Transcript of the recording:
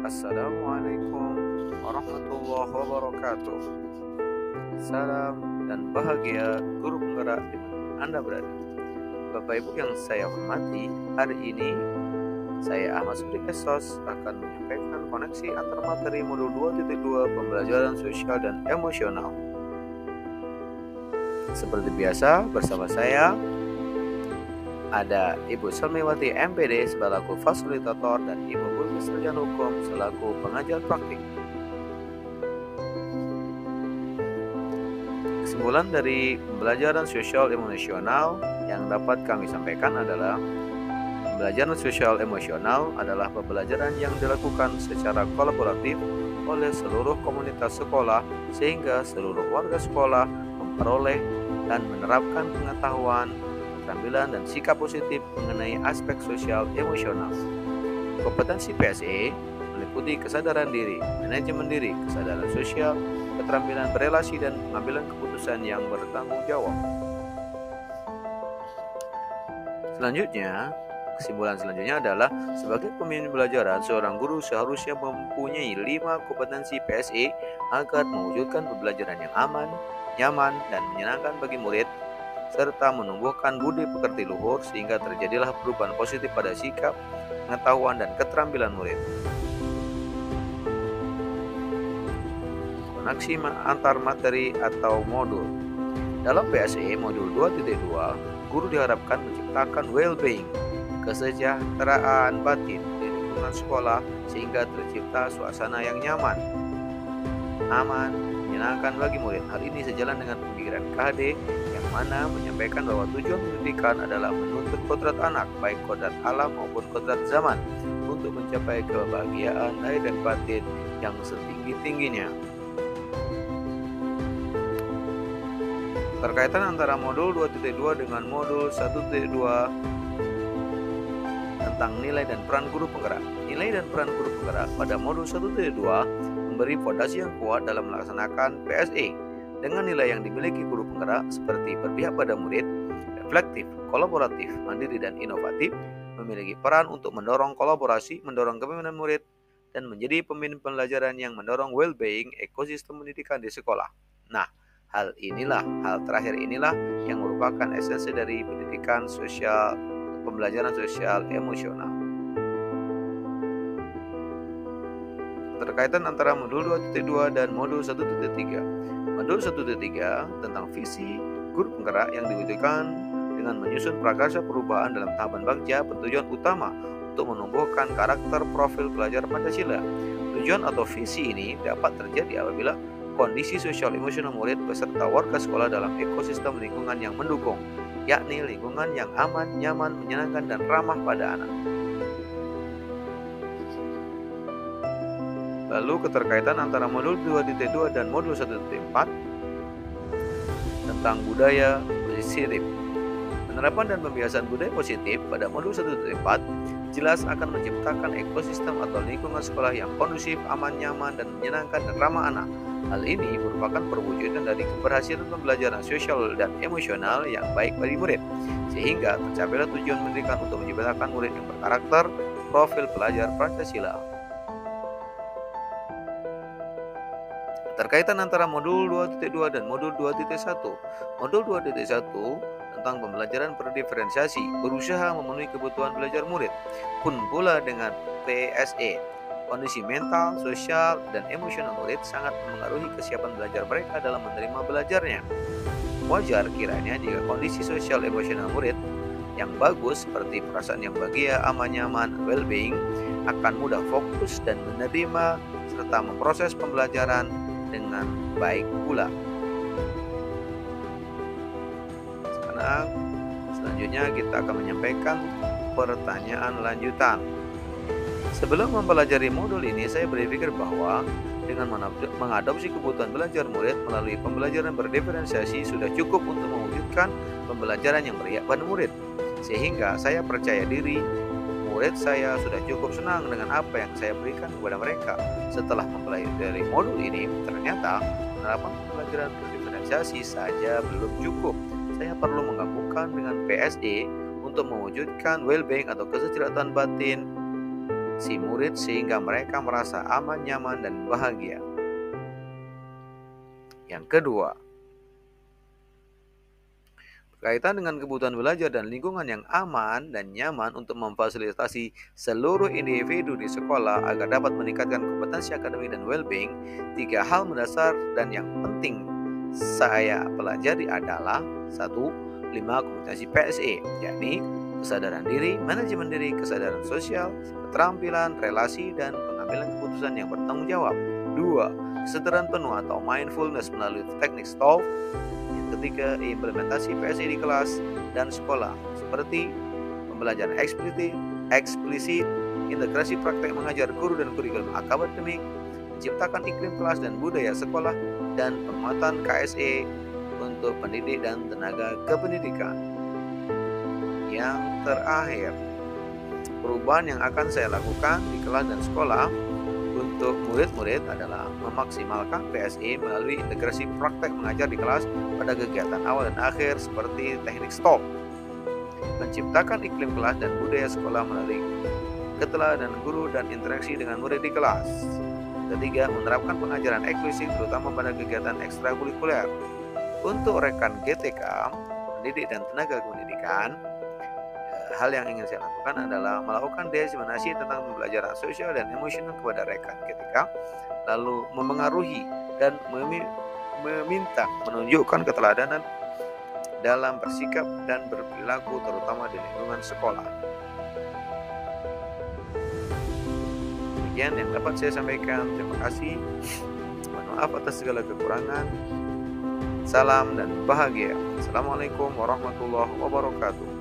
Assalamualaikum warahmatullahi wabarakatuh. Salam dan bahagia guru penggerak di mana Anda berada. Bapak Ibu yang saya hormati, hari ini saya Ahmad Suri Esos akan menyampaikan koneksi antar materi modul 2.2 pembelajaran sosial dan emosional. Seperti biasa, bersama saya ada Ibu Selmiwati MPD selaku fasilitator dan Ibu Putri Sarjana Hukum selaku pengajar praktik. Kesimpulan dari pembelajaran sosial emosional yang dapat kami sampaikan adalah pembelajaran sosial emosional adalah pembelajaran yang dilakukan secara kolaboratif oleh seluruh komunitas sekolah sehingga seluruh warga sekolah memperoleh dan menerapkan pengetahuan, keterampilan dan sikap positif mengenai aspek sosial emosional. Kompetensi PSE meliputi kesadaran diri, manajemen diri, kesadaran sosial, keterampilan berelasi dan pengambilan keputusan yang bertanggung jawab. Kesimpulan selanjutnya adalah sebagai pemimpin pembelajaran, seorang guru seharusnya mempunyai 5 kompetensi PSE agar mewujudkan pembelajaran yang aman, nyaman, dan menyenangkan bagi murid, serta menumbuhkan budi pekerti luhur sehingga terjadilah perubahan positif pada sikap, pengetahuan, dan keterampilan murid. Koneksi antar materi atau modul. Dalam PSE modul 2.2, guru diharapkan menciptakan well-being, kesejahteraan batin di lingkungan sekolah sehingga tercipta suasana yang nyaman, aman, menyenangkan bagi murid. Hal ini sejalan dengan pemikiran KHD yang mana menyampaikan bahwa tujuan pendidikan adalah menuntut kodrat anak, baik kodrat alam maupun kodrat zaman, untuk mencapai kebahagiaan lahir dan batin yang setinggi-tingginya. Terkaitan antara modul 2.2 dengan modul 1.2 tentang nilai dan peran guru penggerak. Nilai dan peran guru penggerak pada modul 1.2 memberi fondasi yang kuat dalam melaksanakan PSE dengan nilai yang dimiliki guru penggerak seperti berpihak pada murid, reflektif, kolaboratif, mandiri, dan inovatif, memiliki peran untuk mendorong kolaborasi, mendorong kepemimpinan murid, dan menjadi pemimpin pembelajaran yang mendorong well-being ekosistem pendidikan di sekolah. Nah, hal terakhir inilah yang merupakan esensi dari pendidikan sosial, pembelajaran sosial emosional. Terkaitan antara modul 2.2 dan modul 1.3. Modul 1.3 tentang visi guru penggerak yang diwujudkan dengan menyusun prakarsa perubahan dalam tahapan bagja bertujuan utama untuk menumbuhkan karakter profil pelajar Pancasila. Tujuan atau visi ini dapat terjadi apabila kondisi sosial emosional murid beserta warga sekolah dalam ekosistem lingkungan yang mendukung, yakni lingkungan yang aman, nyaman, menyenangkan, dan ramah pada anak. Lalu keterkaitan antara modul 2.2 dan modul 1.4 tentang budaya positif. Penerapan dan pembiasaan budaya positif pada modul 1.4 jelas akan menciptakan ekosistem atau lingkungan sekolah yang kondusif, aman, nyaman, dan menyenangkan dan ramah anak. Hal ini merupakan perwujudan dari keberhasilan pembelajaran sosial dan emosional yang baik bagi murid, sehingga tercapailah tujuan pendidikan untuk menciptakan murid yang berkarakter, profil pelajar Pancasila. Terkaitan antara modul 2.2 dan modul 2.1. Modul 2.1 tentang pembelajaran berdiferensiasi berusaha memenuhi kebutuhan belajar murid, pun pula dengan PSE. Kondisi mental, sosial, dan emosional murid sangat memengaruhi kesiapan belajar mereka dalam menerima belajarnya. Wajar kiranya jika kondisi sosial emosional murid yang bagus seperti perasaan yang bahagia, aman, nyaman, well-being akan mudah fokus dan menerima serta memproses pembelajaran dengan baik pula. Selanjutnya kita akan menyampaikan pertanyaan lanjutan. Sebelum mempelajari modul ini, saya berpikir bahwa dengan mengadopsi kebutuhan belajar murid melalui pembelajaran berdiferensiasi sudah cukup untuk mewujudkan pembelajaran yang berpihak pada murid. Sehingga saya percaya diri murid saya sudah cukup senang dengan apa yang saya berikan kepada mereka. Setelah mempelajari modul ini, ternyata penerapan pembelajaran berdiferensiasi saja belum cukup. Saya perlu menggabungkan dengan PSE untuk mewujudkan well-being atau kesejahteraan batin si murid sehingga mereka merasa aman, nyaman, dan bahagia. Yang kedua, berkaitan dengan kebutuhan belajar dan lingkungan yang aman dan nyaman untuk memfasilitasi seluruh individu di sekolah agar dapat meningkatkan kompetensi akademik dan well-being, 3 hal mendasar dan yang penting saya pelajari adalah 1. 5 kompetensi PSE, yakni kesadaran diri, manajemen diri, kesadaran sosial, keterampilan, relasi, dan pengambilan keputusan yang bertanggung jawab. 2. Kesadaran penuh atau mindfulness melalui teknik STOLF. Yang ketiga, implementasi PSE di kelas dan sekolah, seperti pembelajaran eksplisit, integrasi praktek mengajar guru dan kurikulum akademik, menciptakan iklim kelas dan budaya sekolah, dan penguatan KSE untuk pendidik dan tenaga kependidikan. Yang terakhir, perubahan yang akan saya lakukan di kelas dan sekolah untuk murid-murid adalah memaksimalkan PSE melalui integrasi praktek mengajar di kelas pada kegiatan awal dan akhir seperti teknik STOP, menciptakan iklim kelas dan budaya sekolah melalui keteladanan guru dan interaksi dengan murid di kelas. Ketiga, menerapkan pengajaran eksplisit terutama pada kegiatan ekstrakurikuler. Untuk rekan GTK, pendidik dan tenaga kependidikan, hal yang ingin saya lakukan adalah melakukan diseminasi tentang pembelajaran sosial dan emosional kepada rekan GTK, lalu memengaruhi dan meminta menunjukkan keteladanan dalam bersikap dan berperilaku terutama di lingkungan sekolah. Demikian yang dapat saya sampaikan. Terima kasih. Mohon maaf atas segala kekurangan. Salam dan bahagia. Assalamualaikum warahmatullahi wabarakatuh.